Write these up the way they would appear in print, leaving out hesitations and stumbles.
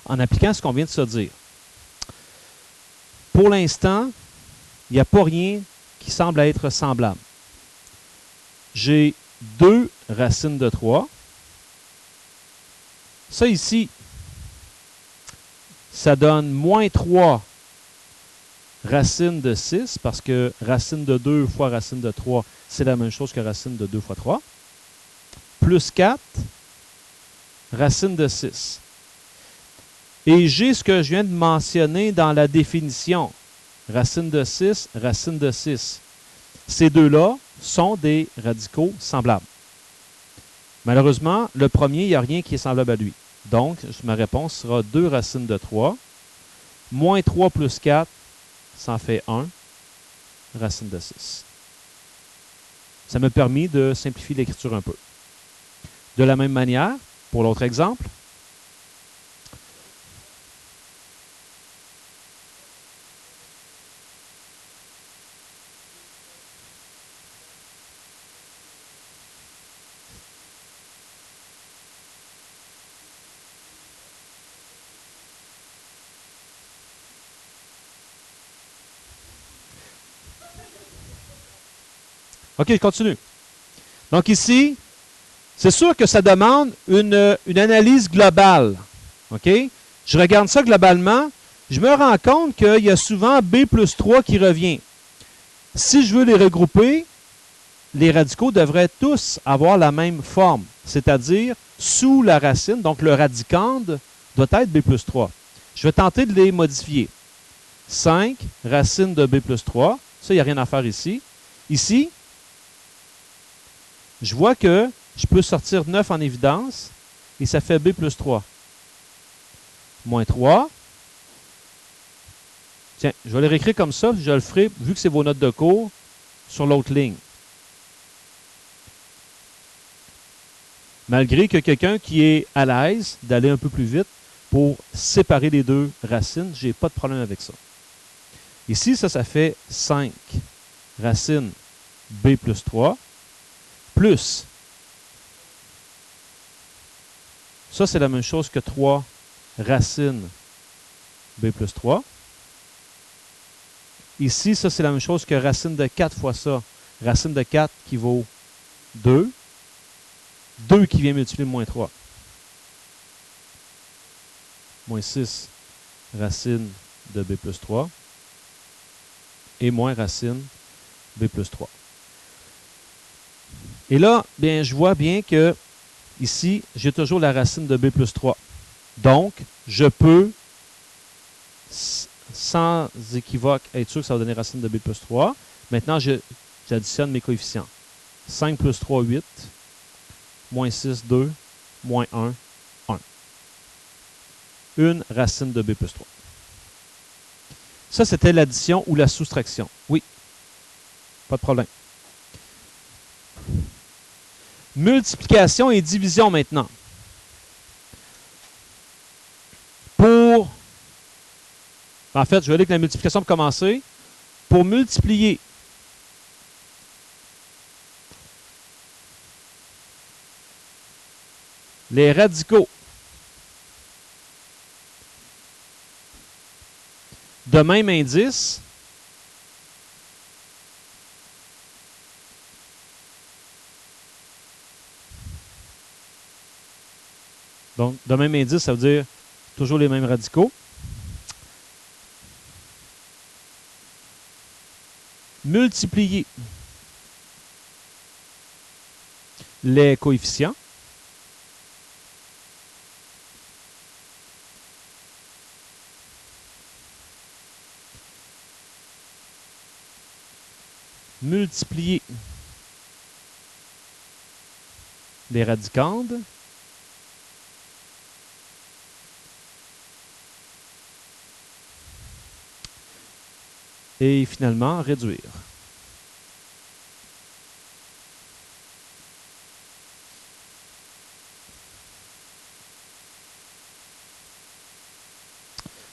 en appliquant ce qu'on vient de se dire. Pour l'instant, il n'y a pas rien qui semble être semblable. J'ai 2 racines de 3. Ça ici, ça donne moins 3 racine de 6, parce que racine de 2 fois racine de 3, c'est la même chose que racine de 2 fois 3. Plus 4, racine de 6. Et j'ai ce que je viens de mentionner dans la définition. Racine de 6, racine de 6. Ces deux-là sont des radicaux semblables. Malheureusement, le premier, il n'y a rien qui est semblable à lui. Donc, ma réponse sera 2 racines de 3. Moins 3 plus 4, ça en fait 1, racine de 6. Ça m'a permis de simplifier l'écriture un peu. De la même manière, pour l'autre exemple, OK, je continue. Donc ici, c'est sûr que ça demande une analyse globale. OK? Je regarde ça globalement. Je me rends compte qu'il y a souvent B plus 3 qui revient. Si je veux les regrouper, les radicaux devraient tous avoir la même forme, c'est-à-dire sous la racine, donc le radicande doit être B plus 3. Je vais tenter de les modifier. 5, racine de B plus 3. Ça, il n'y a rien à faire ici. Ici, je vois que je peux sortir 9 en évidence et ça fait B plus 3. Moins 3. Tiens, je vais les réécrire comme ça, je le ferai, vu que c'est vos notes de cours, sur l'autre ligne. Malgré que quelqu'un qui est à l'aise d'aller un peu plus vite pour séparer les deux racines, je n'ai pas de problème avec ça. Ici, ça fait 5 racine B plus 3 plus, ça c'est la même chose que 3 racine B plus 3. Ici, ça c'est la même chose que racine de 4 fois ça. Racine de 4 qui vaut 2. 2 qui vient multiplier moins 3. Moins 6 racine de B plus 3. Et moins racine B plus 3. Et là, bien, je vois bien que ici, j'ai toujours la racine de B plus 3. Donc, je peux, sans équivoque, être sûr que ça va donner racine de B plus 3. Maintenant, j'additionne mes coefficients. 5 plus 3, 8. Moins 6, 2. Moins 1, 1. Une racine de B plus 3. Ça, c'était l'addition ou la soustraction. Oui. Pas de problème. Multiplication et division maintenant. En fait, je vais aller avec la multiplication pour commencer. Pour multiplier les radicaux de même indice, donc de même indice, ça veut dire toujours les mêmes radicaux. Multiplier les coefficients. Multiplier les radicandes. Et finalement, réduire.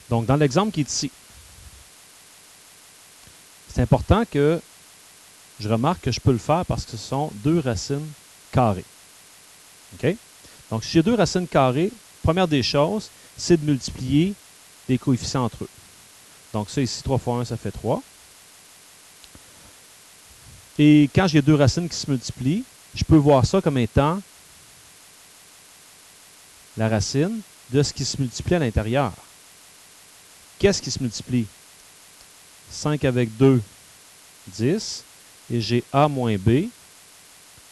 Donc, dans l'exemple qui est ici, c'est important que je remarque que je peux le faire parce que ce sont 2 racines carrées. OK? Donc, si j'ai 2 racines carrées, première des choses, c'est de multiplier les coefficients entre eux. Donc ça ici, 3 fois 1, ça fait 3. Et quand j'ai deux racines qui se multiplient, je peux voir ça comme étant la racine de ce qui se multiplie à l'intérieur. Qu'est-ce qui se multiplie? 5 avec 2, 10. Et j'ai A moins B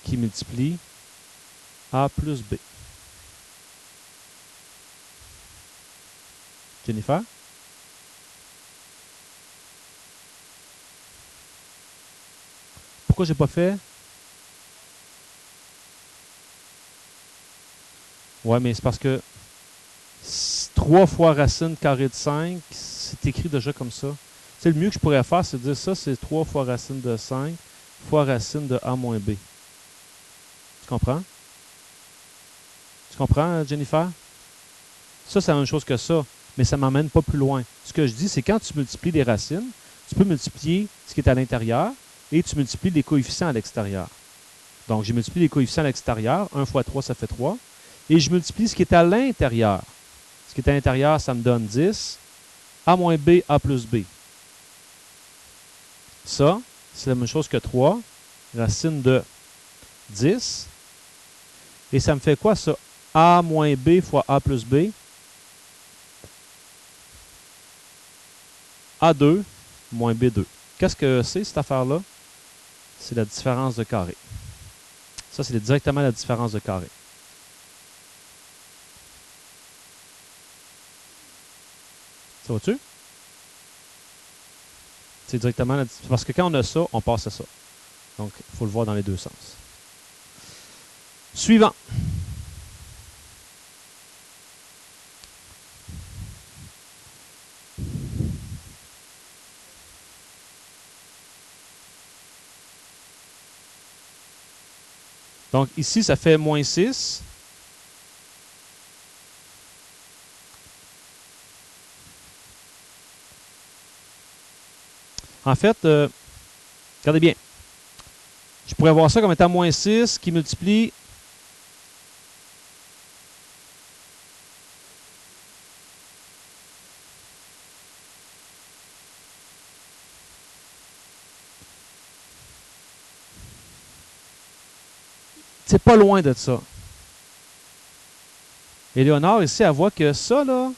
qui multiplie A plus B. Jennifer? Pourquoi j'ai pas fait? Ouais, mais c'est parce que 3 fois racine carrée de 5, c'est écrit déjà comme ça. C'est le mieux que je pourrais faire, c'est de dire ça, c'est 3 fois racine de 5 fois racine de A moins B. Tu comprends? Tu comprends, Jennifer? Ça, c'est la même chose que ça, mais ça ne m'amène pas plus loin. Ce que je dis, c'est quand tu multiplies les racines, tu peux multiplier ce qui est à l'intérieur et tu multiplies les coefficients à l'extérieur. Donc, j'ai multiplié les coefficients à l'extérieur. 1 fois 3, ça fait 3. Et je multiplie ce qui est à l'intérieur. Ce qui est à l'intérieur, ça me donne 10. A moins B, A plus B. Ça, c'est la même chose que 3. Racine de 10. Et ça me fait quoi, ça? A moins B fois A plus B. A2 moins B2. Qu'est-ce que c'est, cette affaire-là? C'est la différence de carré. Ça, c'est directement la différence de carré. Ça va-tu? C'est directement la différence. Parce que quand on a ça, on passe à ça. Donc, il faut le voir dans les deux sens. Suivant. Donc, ici, ça fait moins 6. En fait, regardez bien. Je pourrais voir ça comme étant moins 6 qui multiplie c'est pas loin de ça. Éléonore, ici, elle voit que ça, là,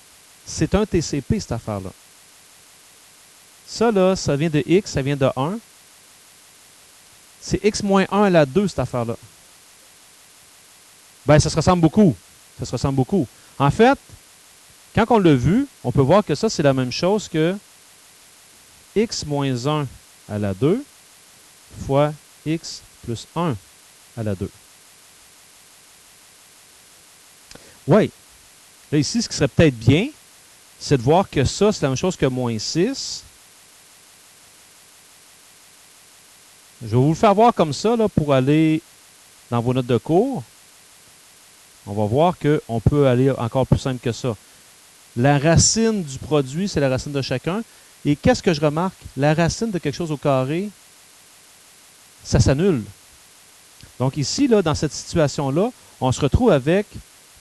c'est un TCP, cette affaire-là. Ça, là, ça vient de x, ça vient de 1. C'est x moins 1 à la 2, cette affaire-là. Ben, ça se ressemble beaucoup. Ça se ressemble beaucoup. En fait, quand on l'a vu, on peut voir que ça, c'est la même chose que x moins 1 à la 2 fois x plus 1 à la 2. Oui. Là, ici, ce qui serait peut-être bien, c'est de voir que ça, c'est la même chose que moins 6. Je vais vous le faire voir comme ça, là, pour aller dans vos notes de cours. On va voir qu'on peut aller encore plus simple que ça. La racine du produit, c'est la racine de chacun. Et qu'est-ce que je remarque? La racine de quelque chose au carré, ça s'annule. Donc ici, là, dans cette situation-là, on se retrouve avec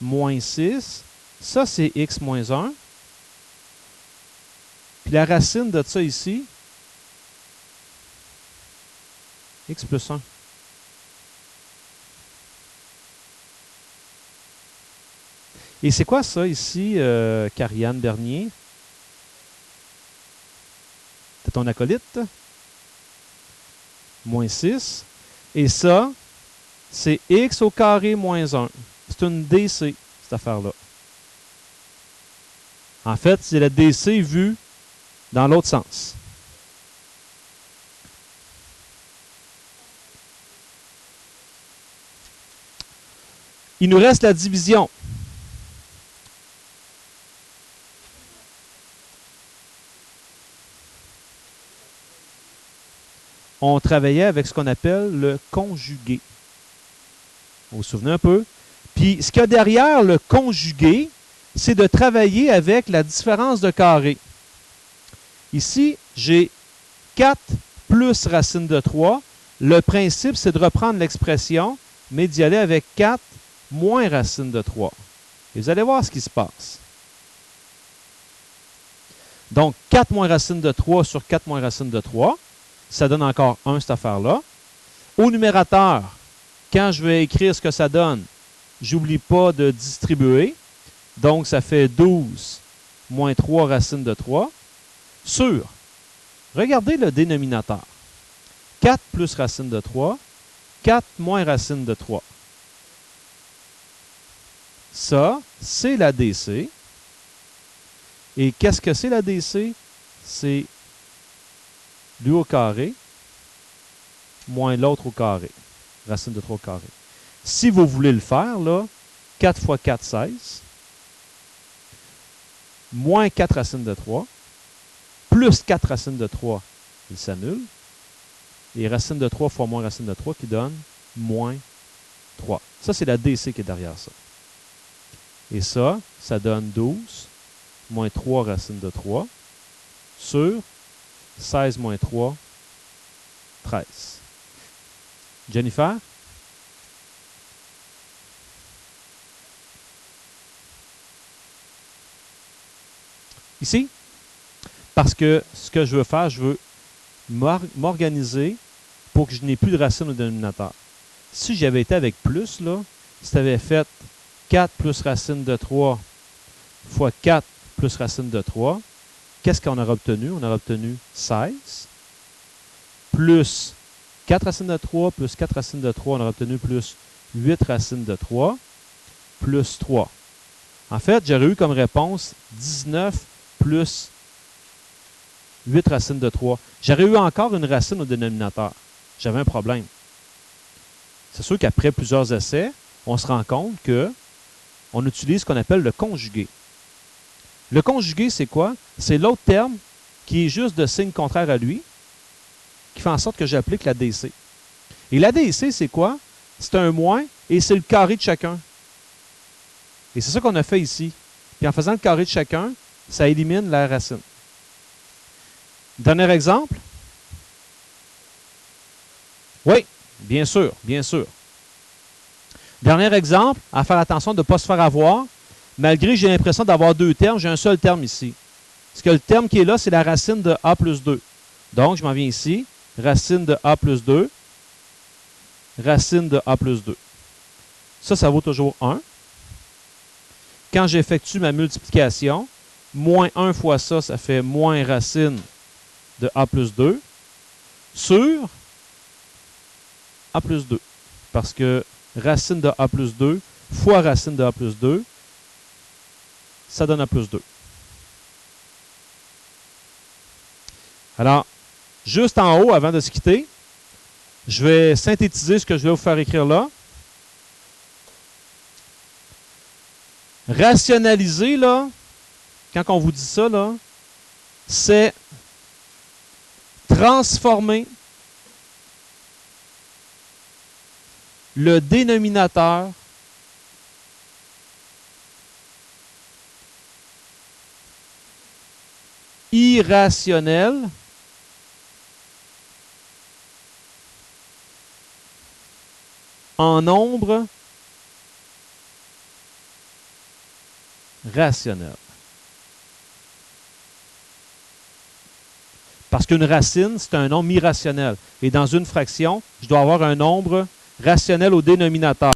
moins 6. Ça, c'est x moins 1. Puis la racine de ça ici, x plus 1. Et c'est quoi ça ici, Karianne Bernier? C'est ton acolyte? Moins 6. Et ça, c'est x au carré moins 1. C'est une DC, cette affaire-là. En fait, c'est la DC vue dans l'autre sens. Il nous reste la division. On travaillait avec ce qu'on appelle le conjugué. Vous vous souvenez un peu? Puis, ce qu'il y a derrière le conjugué, c'est de travailler avec la différence de carré. Ici, j'ai 4 plus racine de 3. Le principe, c'est de reprendre l'expression, mais d'y aller avec 4 moins racine de 3. Et vous allez voir ce qui se passe. Donc, 4 moins racine de 3 sur 4 moins racine de 3, ça donne encore 1, cette affaire-là. Au numérateur, quand je vais écrire ce que ça donne, j'oublie pas de distribuer. Donc, ça fait 12 moins 3 racine de 3 sur, regardez le dénominateur. 4 plus racine de 3, 4 moins racine de 3. Ça, c'est la DC. Et qu'est-ce que c'est la DC? C'est lui au carré moins l'autre au carré. Racine de 3 au carré. Si vous voulez le faire, là, 4 fois 4, 16. Moins 4 racines de 3. Plus 4 racines de 3, il s'annule. Et racine de 3 fois moins racine de 3 qui donne moins 3. Ça, c'est la DC qui est derrière ça. Et ça donne 12 moins 3 racine de 3 sur 16 moins 3, 13. Jennifer? Ici? Parce que ce que je veux faire, je veux m'organiser pour que je n'ai plus de racine au dénominateur. Si j'avais été avec plus, là, si tu avais fait 4 plus racine de 3 fois 4 plus racine de 3, qu'est-ce qu'on aurait obtenu? On aurait obtenu 16 plus 4 racines de 3 plus 4 racines de 3, on aurait obtenu plus 8 racines de 3 plus 3. En fait, j'aurais eu comme réponse 19 plus 8 racines de 3. J'aurais eu encore une racine au dénominateur. J'avais un problème. C'est sûr qu'après plusieurs essais, on se rend compte qu'on utilise ce qu'on appelle le conjugué. Le conjugué, c'est quoi? C'est l'autre terme qui est juste de signe contraire à lui, qui fait en sorte que j'applique la DC. Et la DC, c'est quoi? C'est un moins et c'est le carré de chacun. Et c'est ça qu'on a fait ici. Puis en faisant le carré de chacun, ça élimine la racine. Dernier exemple? Oui, bien sûr, bien sûr. Dernier exemple, à faire attention de ne pas se faire avoir. Malgré que j'ai l'impression d'avoir deux termes, j'ai un seul terme ici. Parce que le terme qui est là, c'est la racine de a plus 2. Donc, je m'en viens ici. Racine de a plus 2. Racine de a plus 2. Ça vaut toujours 1. Quand j'effectue ma multiplication, moins 1 fois ça, ça fait moins racine de a plus 2 sur a plus 2. Parce que racine de a plus 2 fois racine de a plus 2, ça donne a plus 2. Alors, juste en haut, avant de se quitter, je vais synthétiser ce que je vais vous faire écrire là. Rationaliser, là, quand on vous dit ça, là, c'est transformer le dénominateur irrationnel en nombre rationnel. Parce qu'une racine, c'est un nombre irrationnel. Et dans une fraction, je dois avoir un nombre rationnel au dénominateur.